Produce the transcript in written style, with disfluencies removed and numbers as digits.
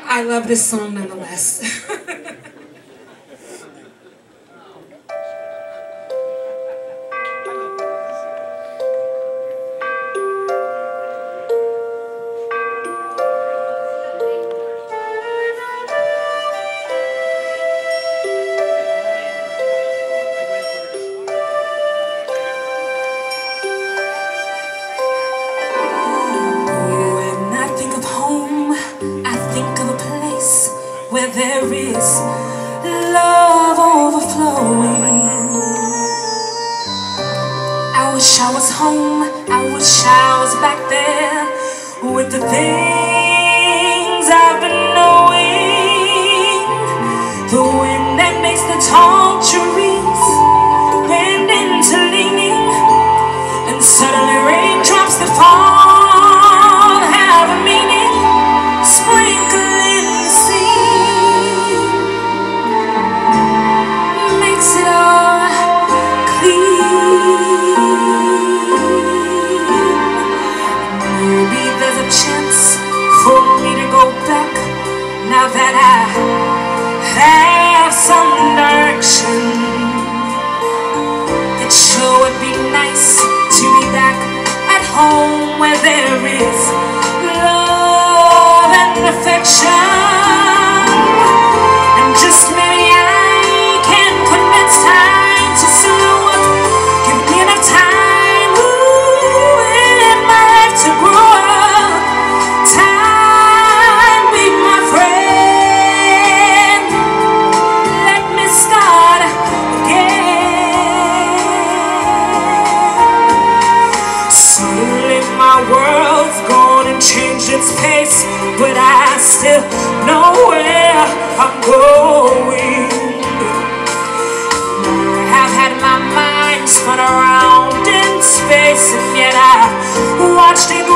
I love this song nonetheless. Where there is love overflowing. I wish I was home, I wish I was back there with the things I've been knowing. The wind that makes the tall trees bend into leaning, and suddenly raindrops that fall have a meaning. Sprinkling the sea makes it all clean. Maybe there's a chance for me to go back now that I have some direction. It sure would be nice to be back at home where there is love and affection. And just maybe I can convince time to slow up. Give me enough time, in my life to grow up. Time, be my friend. Let me start again. Suddenly my world's gone and changed its pace, but I still know where I'm going. I've had my mind spun around in space, and yet I've watched it